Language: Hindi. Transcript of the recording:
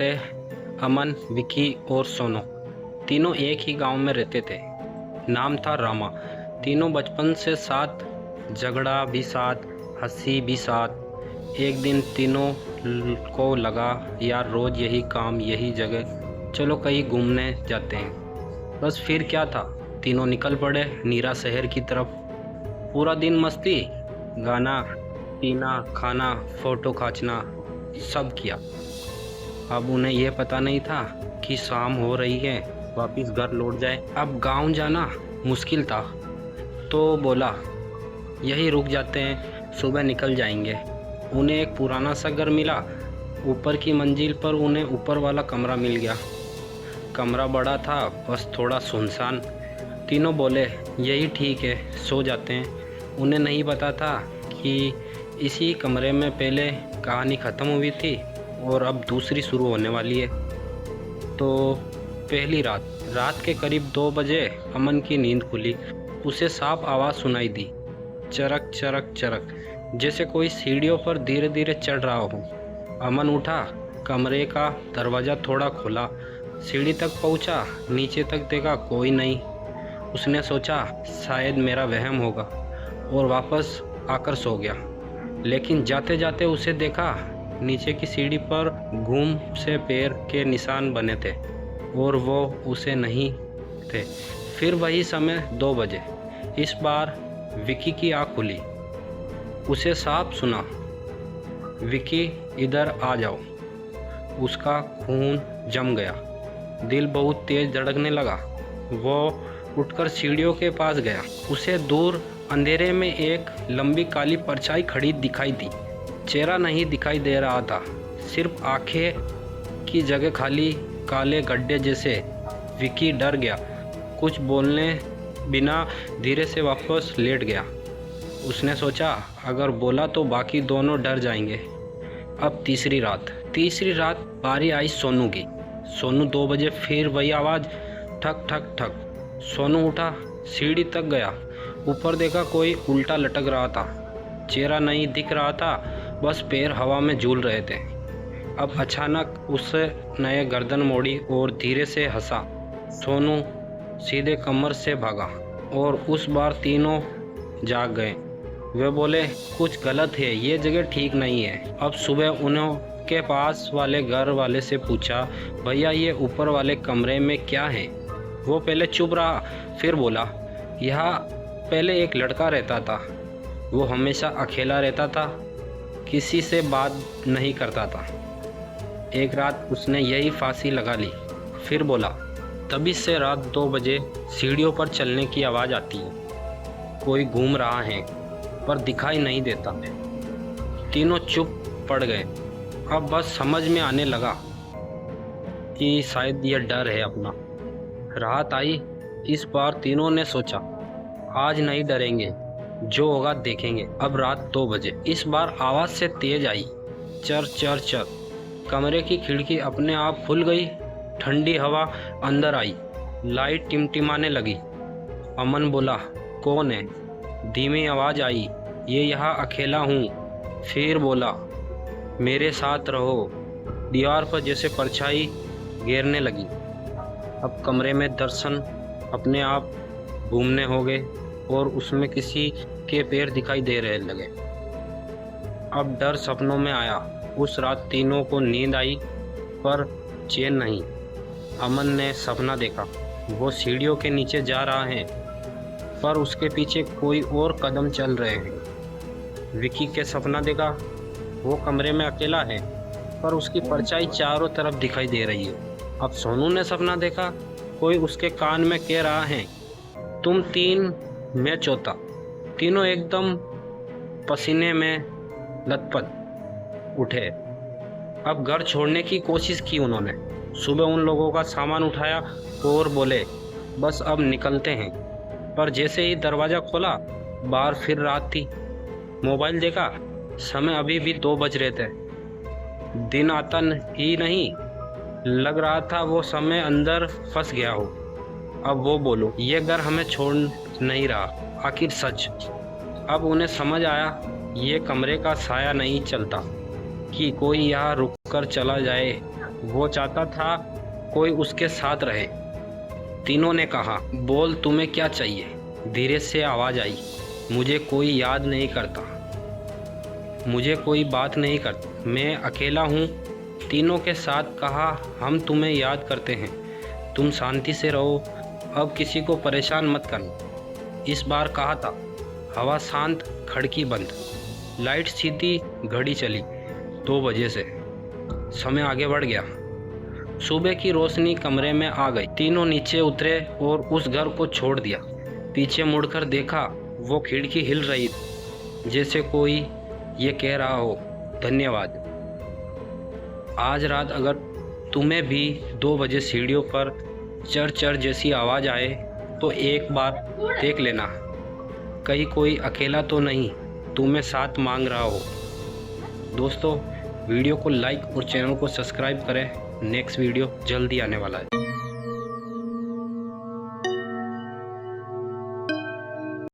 थे अमन, विकी और सोनू। तीनों एक ही गांव में रहते थे। नाम था रामा। तीनों बचपन से साथ, झगड़ा भी साथ, हंसी भी साथ। एक दिन तीनों को लगा, यार रोज़ यही काम, यही जगह, चलो कहीं घूमने जाते हैं। बस फिर क्या था, तीनों निकल पड़े नीरा शहर की तरफ। पूरा दिन मस्ती, गाना, पीना, खाना, फोटो खींचना, सब किया। अब उन्हें यह पता नहीं था कि शाम हो रही है, वापस घर लौट जाए। अब गांव जाना मुश्किल था, तो बोला यही रुक जाते हैं, सुबह निकल जाएंगे। उन्हें एक पुराना सा घर मिला। ऊपर की मंजिल पर उन्हें ऊपर वाला कमरा मिल गया। कमरा बड़ा था, बस थोड़ा सुनसान। तीनों बोले यही ठीक है, सो जाते हैं। उन्हें नहीं पता था कि इसी कमरे में पहले कहानी ख़त्म हुई थी और अब दूसरी शुरू होने वाली है। तो पहली रात के करीब 2 बजे अमन की नींद खुली। उसे साफ आवाज़ सुनाई दी, चरक चरक चरक, जैसे कोई सीढ़ियों पर धीरे धीरे चढ़ रहा हो। अमन उठा, कमरे का दरवाज़ा थोड़ा खोला, सीढ़ी तक पहुंचा, नीचे तक देखा, कोई नहीं। उसने सोचा शायद मेरा वहम होगा और वापस आकर सो गया। लेकिन जाते जाते उसे देखा, नीचे की सीढ़ी पर घूम से पैर के निशान बने थे और वो उसे नहीं थे। फिर वही समय 2 बजे। इस बार विकी की आँख खुली। उसे साफ सुना, विकी इधर आ जाओ। उसका खून जम गया, दिल बहुत तेज धड़कने लगा। वो उठकर सीढ़ियों के पास गया। उसे दूर अंधेरे में एक लंबी काली परछाई खड़ी दिखाई दी। चेहरा नहीं दिखाई दे रहा था, सिर्फ आंखें की जगह खाली काले गड्ढे जैसे। विकी डर गया, कुछ बोलने बिना धीरे से वापस लेट गया। उसने सोचा अगर बोला तो बाकी दोनों डर जाएंगे। अब तीसरी रात बारी आई सोनू की। सोनू 2 बजे फिर वही आवाज़, ठक ठक ठक। सोनू उठा, सीढ़ी तक गया, ऊपर देखा कोई उल्टा लटक रहा था। चेहरा नहीं दिख रहा था, बस पैर हवा में झूल रहे थे। अब अचानक उससे नए गर्दन मोड़ी और धीरे से हंसा। सोनू सीधे कमर से भागा और उस बार तीनों जाग गए। वे बोले कुछ गलत है, ये जगह ठीक नहीं है। अब सुबह उन्होंने के पास वाले घर वाले से पूछा, भैया ये ऊपर वाले कमरे में क्या है? वो पहले चुप रहा, फिर बोला, यहाँ पहले एक लड़का रहता था। वो हमेशा अकेला रहता था, किसी से बात नहीं करता था। एक रात उसने यही फांसी लगा ली। फिर बोला, तभी से रात 2 बजे सीढ़ियों पर चलने की आवाज़ आती है। कोई घूम रहा है पर दिखाई नहीं देता। तीनों चुप पड़ गए। अब बस समझ में आने लगा कि शायद यह डर है अपना। राहत आई। इस बार तीनों ने सोचा आज नहीं डरेंगे, जो होगा देखेंगे। अब रात 2 बजे इस बार आवाज़ से तेज आई, चर चर चर। कमरे की खिड़की अपने आप खुल गई, ठंडी हवा अंदर आई, लाइट टिमटिमाने लगी। अमन बोला, कौन है? धीमी आवाज़ आई, ये यहाँ अकेला हूँ। फिर बोला, मेरे साथ रहो। दीवार पर जैसे परछाई घेरने लगी। अब कमरे में दर्शन अपने आप घूमने हो गए और उसमें किसी के पैर दिखाई दे रहे लगे। अब डर सपनों में आया। उस रात तीनों को नींद आई पर चैन नहीं। अमन ने सपना देखा, वो सीढ़ियों के नीचे जा रहा है पर उसके पीछे कोई और कदम चल रहे हैं। विकी के सपना देखा, वो कमरे में अकेला है पर उसकी परछाई चारों तरफ दिखाई दे रही है। अब सोनू ने सपना देखा, कोई उसके कान में कह रहा है, तुम 3 मैं चौथा। तीनों एकदम पसीने में लथपथ उठे। अब घर छोड़ने की कोशिश की उन्होंने। सुबह उन लोगों का सामान उठाया और बोले, बस अब निकलते हैं। पर जैसे ही दरवाज़ा खोला, बाहर फिर रात थी। मोबाइल देखा, समय अभी भी 2 बज रहे थे। दिन आता ही नहीं, लग रहा था वो समय अंदर फंस गया हो। अब वो बोलो, ये घर हमें छोड़ नहीं रहा, आखिर सच। अब उन्हें समझ आया, ये कमरे का साया नहीं चलता कि कोई यहाँ रुक कर चला जाए। वो चाहता था कोई उसके साथ रहे। तीनों ने कहा, बोल तुम्हें क्या चाहिए? धीरे से आवाज़ आई, मुझे कोई याद नहीं करता, मुझे कोई बात नहीं करता, मैं अकेला हूँ। तीनों के साथ कहा, हम तुम्हें याद करते हैं, तुम शांति से रहो, अब किसी को परेशान मत करना। इस बार कहा था। हवा शांत, खिड़की बंद, लाइट सीधी, घड़ी चली 2 बजे से। समय आगे बढ़ गया। सुबह की रोशनी कमरे में आ गई। तीनों नीचे उतरे और उस घर को छोड़ दिया। पीछे मुड़कर देखा, वो खिड़की हिल रही थी, जैसे कोई ये कह रहा हो, धन्यवाद। आज रात अगर तुम्हें भी 2 बजे सीढ़ियों पर चर चर जैसी आवाज़ आए तो एक बार देख लेना, कहीं कोई अकेला तो नहीं तुम्हें साथ मांग रहा हो। दोस्तों, वीडियो को लाइक और चैनल को सब्सक्राइब करें। नेक्स्ट वीडियो जल्दी आने वाला है।